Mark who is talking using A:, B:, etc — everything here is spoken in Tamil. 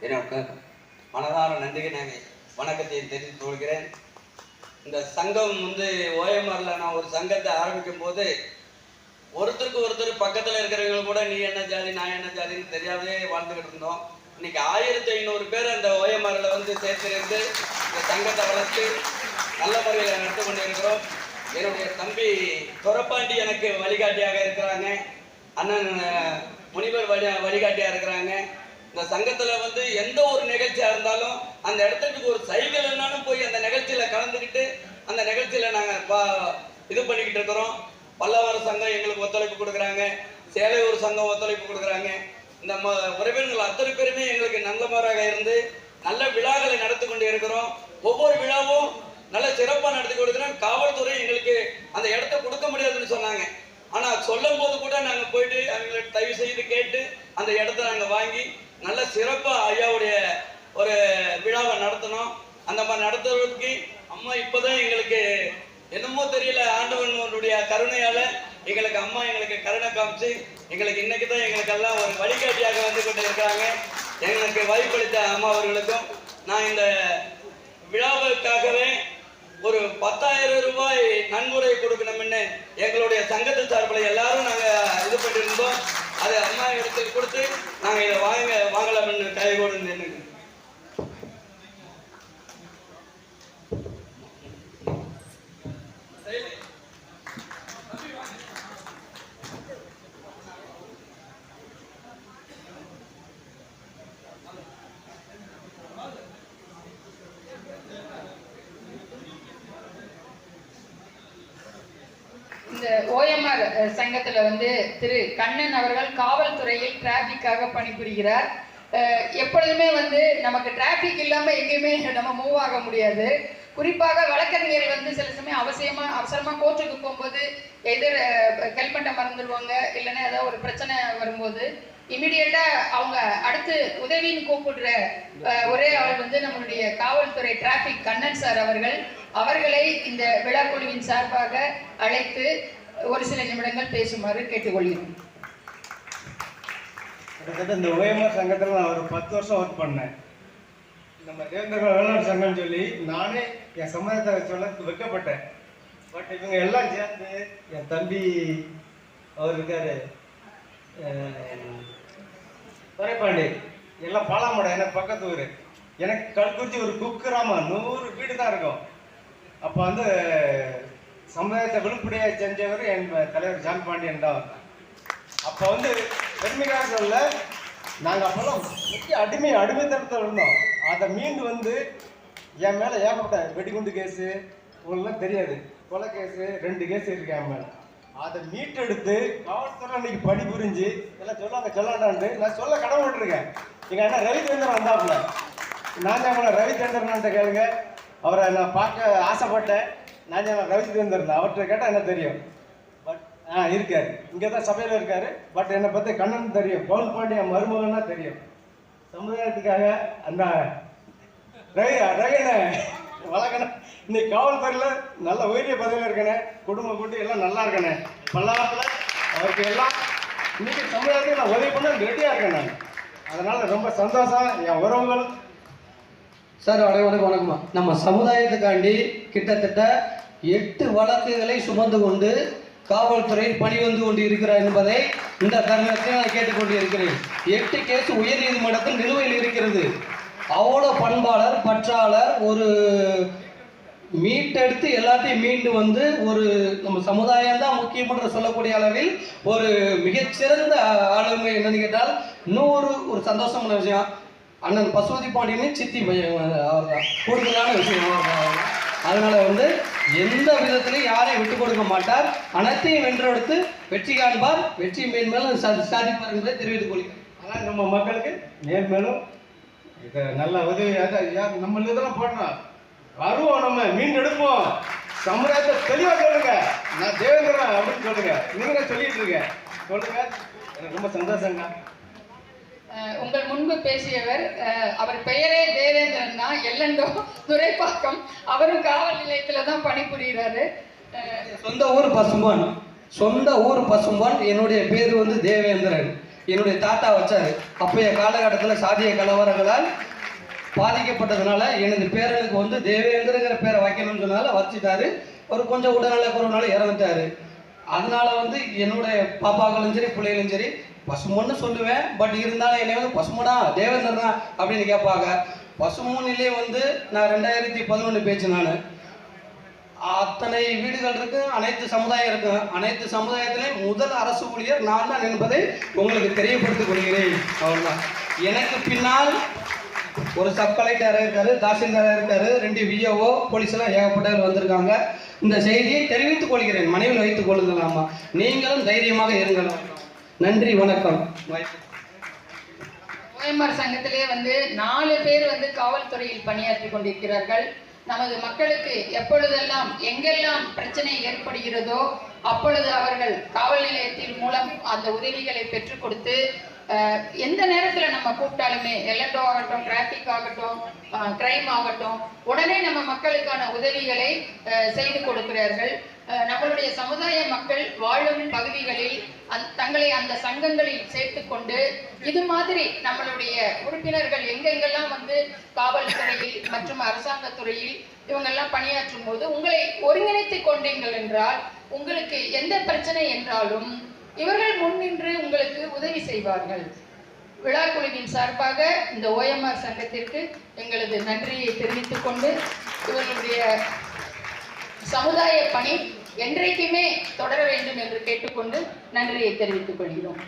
A: எனக்கு மனதார நன்றியை வணக்கத்தை தெரிவித்துக் கொள்கிறேன். இந்த சங்கம் ஓஎம்ஆரில் நான் ஒரு சங்கத்தை ஆரம்பிக்கும் போது ஒருத்தருக்கு ஒருத்தர் பக்கத்தில் இருக்கிறவங்க கூட நீ என்ன ஜாதி நான் என்ன ஜாதின்னு தெரியாதே வாழ்ந்துக்கிட்டு இருந்தோம். இன்னைக்கு 1500 பேர் அந்த ஓஎம்ஆரில் சேர்த்திருந்து இந்த சங்கத்தை வளர்த்து நல்ல முறையில் நடத்தி கொண்டு இருக்கிறோம். என்னுடைய தம்பி துரப்பாண்டி எனக்கு வழிகாட்டியாக இருக்கிறாங்க, அண்ணன் முனிவர் வழிகாட்டியாக இருக்கிறாங்க. இந்த சங்கத்தில் எந்த ஒரு நிகழ்ச்சியாக இருந்தாலும் அந்த இடத்துக்கு ஒரு சைக்கிள் என்னாலும் போய் அந்த நிகழ்ச்சியில் கலந்துக்கிட்டு அந்த நிகழ்ச்சியில் நாங்கள் இது பண்ணிக்கிட்டு இருக்கிறோம். பல்லவாறு சங்கம் எங்களுக்கு ஒத்துழைப்பு கொடுக்குறாங்க, சேலையூர் சங்கம் ஒத்துழைப்பு கொடுக்குறாங்க. இந்த உறவினர்கள் அத்தனை பேருமே எங்களுக்கு நல்ல முறையாக இருந்து நல்ல விழாக்களை நடத்தி கொண்டு இருக்கிறோம். ஒவ்வொரு விழாவும் நல்ல சிறப்பாக நடத்தி கொடுக்குறோம். காவல்துறை எங்களுக்கு அந்த இடத்த கொடுக்க முடியாதுன்னு சொன்னாங்க. ஆனால் சொல்லும் போது கூட நாங்கள் போயிட்டு அவங்களுக்கு தயவு செய்து கேட்டு அந்த இடத்த நாங்கள் வாங்கி நல்ல சிறப்பாக ஐயாவுடைய ஒரு விழாவை நடத்தணும். அந்த மாதிரி நடத்துறதுக்கு அம்மா இப்போதான் எங்களுக்கு என்னமோ தெரியல, ஆண்டவனுடைய கருணையால் எங்களுக்கு கருணை காமிச்சு எங்களுக்கு இன்னைக்கு தான் எங்களுக்கெல்லாம் ஒரு வழிகாட்டியாக வந்து கொண்டு இருக்கிறாங்க. எங்களுக்கு வாய்ப்பளித்த அம்மா அவர்களுக்கும் நான் இந்த விழாவுக்காகவே ஒரு 10,000 ரூபாய் நன்கொடை கொடுக்கணும்னு எங்களுடைய சங்கத்து சார்பில் எல்லாரும் நாங்கள் இது பண்ணியிருந்தோம். அதை அம்மா இடத்துக்கு கொடுத்து நாங்கள் இதை வாங்கலாம்னு கைகோடு நின்று
B: இந்த ஓஎம்ஆர் சங்கத்தில் திரு கண்ணன் அவர்கள் காவல்துறையில் டிராஃபிக்காக பணிபுரிகிறார். எப்பொழுதுமே நமக்கு டிராஃபிக் இல்லாமல் எங்கேயுமே நம்ம மூவ் ஆக முடியாது. குறிப்பாக வழக்கறிஞர் சில சமயம் அவசரமாக கோர்ட்டுக்கு போகும்போது எதிர் ஹெல்மெட்டை மறந்துடுவாங்க, இல்லைன்னா ஏதாவது ஒரு பிரச்சனை வரும்போது இமிடியேட்டாக அவங்க அடுத்து உதவின்னு கூப்பிடுற ஒரே ஆள் நம்மளுடைய காவல்துறை டிராஃபிக் கண்ணன் சார் அவர்களை இந்த விழா குழுவின் சார்பாக அழைத்து ஒரு சில நிமிடங்கள் பேசுமாறு கேட்டுக்கொள்கிறோம்.
C: இந்த ஓஎம்ஆர் சங்கத்தில் நான் ஒரு 10 வருஷம் ஒர்க் பண்ணேன். நம்ம தேவேந்திர வேளாண் சங்கம்னு சொல்லி நானே என் சமுதாயத்தை சொல்ல வைக்கப்பட்டேன். பட் இவங்க எல்லாம் சேர்ந்து என் தம்பி அவர் இருக்காரு துரைப்பாண்டி எல்லாம் பாலாமடை எனக்கு பக்கத்து ஊர், எனக்கு கல்குறிச்சி ஒரு குக்கிராமம் 100 வீடு தான் இருக்கும். அப்போ சமுதாயத்தை விழுப்புடையாக செஞ்சவர் என் தலைவர் ஜான் பாண்டியன் தான். அப்போ பெருமைக்காக சொல்ல நாங்கள் அப்போல்லாம் அடிமைத்தனத்தில் இருந்தோம். அதை மீண்டு என் மேலே ஏகப்பட்ட வெடிகுண்டு கேஸு உங்களுக்குலாம் தெரியாது, கொலை கேஸு 2 கேஸ் இருக்கு என் மேலே. அதை மீட்டெடுத்து காவல்துறை அன்னைக்கு பணி புரிஞ்சு எல்லாம் சொல்லாண்டான்ட்டு நான் சொல்ல கடமைப்பட்டிருக்கேன். எங்கள் அண்ணா ரவிச்சந்திரன் வந்தாப்புல, நான் ரவிச்சந்திரன்ட்ட கேளுங்க, அவரை நான் பார்க்க ஆசைப்பட்டேன். நான் ரவிச்சந்திரன் அவர்கிட்ட கேட்டால் என்ன தெரியும். பட் இருக்காரு, இங்கே தான் சபையில் இருக்காரு. பட் என்னை பற்றி கண்ணன் தெரியும், பவுல் பாண்டியன் மருமகன்னா தெரியும். சமுதாயத்துக்காக அந்த ரவியனை வளர்க்கணும். இன்னைக்கு காவல்துறையில் நல்ல உயரிய பதவியில் இருக்கனே, குடும்ப கூட்டி எல்லாம் நல்லா இருக்கனே. பல்லாரத்தில் அவருக்கு எல்லாம் இன்னைக்கு சமுதாயத்துக்கு நான் உதவி பண்ண ரெடியாக இருக்கேன் நான். அதனால் ரொம்ப சந்தோஷம். என் உறவுகள்
D: சார் வணக்கம்மா. நம்ம சமுதாயத்துக்காண்டி கிட்டத்தட்ட 8 வழக்குகளை சுமந்து கொண்டு காவல்துறை பணிவந்து கொண்டு இருக்கிறார் என்பதை இந்த தருணத்தில் நான் கேட்டுக்கொண்டு இருக்கிறேன். 8 கேஸ் உயர் நீதிமன்றத்தில் நிலுவையில் இருக்கிறது. அவ்வளோ பண்பாளர் பற்றாளர், ஒரு மீட்டெடுத்து எல்லாத்தையும் மீண்டு ஒரு நம்ம சமுதாயம் தான் முக்கியமன்ற சொல்லக்கூடிய அளவில் ஒரு மிகச்சிறந்த ஆளுமை என்னன்னு கேட்டால் ஒரு சந்தோஷமான விஷயம். அண்ணன் பசுபதி பாண்டியனின் சித்தி பையன் அவர் தான், கூடுதலான விஷயம். அதனால எந்த விதத்திலையும் யாரையும் விட்டு கொடுக்க மாட்டார், அனைத்தையும் வென்றெடுத்து வெற்றி காண்பார், வெற்றி மேன்மேலும் சாதிப்பார் என்பதை தெரிவித்துக் கொள்கிறேன்.
C: ஆனால் நம்ம மக்களுக்கு மேன்மேலும் இதை நல்ல உதவியாக யார் நம்ம இதெல்லாம் போடணும், வருவோம், நம்ம மீண்டெடுப்போம். சமுதாயத்தை தெளிவாக சொல்லுங்க, நான் தேவேந்திரன் அப்படின்னு சொல்லுங்க. நீங்க சொல்லிட்டு இருக்க சொல்லுங்க, எனக்கு ரொம்ப சந்தோஷங்க.
B: உங்கள் முன்பு பேசியவர் அவர் பெயரே தேவேந்திரன் தான், எல்லண்டோ துரைப்பாக்கம். அவரும் காவல் நிலையத்தில் தான் பணிபுரிகிறாரு.
D: சொந்த ஊர் பசும்பான். என்னுடைய பேர் தேவேந்திரன். என்னுடைய தாத்தா வச்சாரு. அப்பைய காலகட்டத்தில் சாதிய கலவரங்களால் பாதிக்கப்பட்டதுனால எனது பேரனுக்கு வந்து தேவேந்திரங்கிற பேரை வைக்கணும்னு சொன்னால வச்சுட்டாரு. ஒரு கொஞ்சம் உடல்நல குறைவுனால இறந்துட்டாரு. அதனால வந்து என்னுடைய பாப்பாக்களும் சரி பிள்ளைகளும் சரி பசுமொன்னு சொல்லுவேன். பட் இருந்தாலும் என்னை வந்து பசுமடா தேவேந்திரன் தான் அப்படின்னு கேட்பாங்க. பசுமூனிலே வந்து நான் 2011 பேச்சு. நான் அத்தனை வீடுகள் இருக்கு, அனைத்து சமுதாயம் இருக்கு. அனைத்து சமுதாயத்திலையும் முதல் அரசு ஊழியர் நான் தான் என்பதை உங்களுக்கு தெரியப்படுத்திக் கொள்கிறேன். அவ்வளவுதான். எனக்கு பின்னால் ஒரு சப் கலெக்டர் இருக்காரு, தாசில்தார் இருக்காரு, 2 விஓஓ போலீஸ் எல்லாம் ஏகப்பட்டவர் வந்திருக்காங்க. இந்த செய்தியை தெரிவித்துக் கொள்கிறேன், மனைவில் வைத்துக் கொள்ளுங்களாமா. நீங்களும் தைரியமாக இருங்கள். நன்றி, வணக்கம்.
B: ஓஎம்ஆர் சங்கத்திலே வந்து 4 பேர் வந்து காவல்துறையில் பணியாற்றி கொண்டிருக்கிறார்கள். நமது மக்களுக்கு எப்பொழுதெல்லாம் எங்கெல்லாம் பிரச்சனை ஏற்படுகிறதோ அப்பொழுது அவர்கள் காவல் நிலையத்தின் மூலம் அந்த உதவிகளை பெற்றுக் கொடுத்து எந்த நேரத்தில் நம்ம கூப்பிட்டாலுமே எல்என்டோ ஆகட்டும், டிராஃபிக் ஆகட்டும், கிரைம் ஆகட்டும், உடனே நம்ம மக்களுக்கான உதவிகளை செய்து கொடுக்கிறார்கள். நம்மளுடைய சமுதாய மக்கள் வாழும் பகுதிகளில் தங்களை அந்த சங்கங்களில் சேர்த்து கொண்டு இது மாதிரி நம்மளுடைய உறுப்பினர்கள் எங்கெங்கெல்லாம் வந்து காவல்துறையில் மற்றும் அரசாங்க துறையில் இவங்கெல்லாம் பணியாற்றும் போது உங்களை ஒருங்கிணைத்து கொண்டீர்கள் என்றால் உங்களுக்கு எந்த பிரச்சனை என்றாலும் இவர்கள் முன்னின்று உங்களுக்கு உதவி செய்வார்கள். விழா குழுவின் சார்பாக இந்த ஓஎம்ஆர் சங்கத்திற்கு எங்களது நன்றியை தெரிவித்துக் கொண்டு இவர்களுடைய சமுதாய பணி என்றைக்குமே தொடர வேண்டும் என்று கேட்டுக்கொண்டு நன்றியை தெரிவித்துக் கொள்கிறோம்.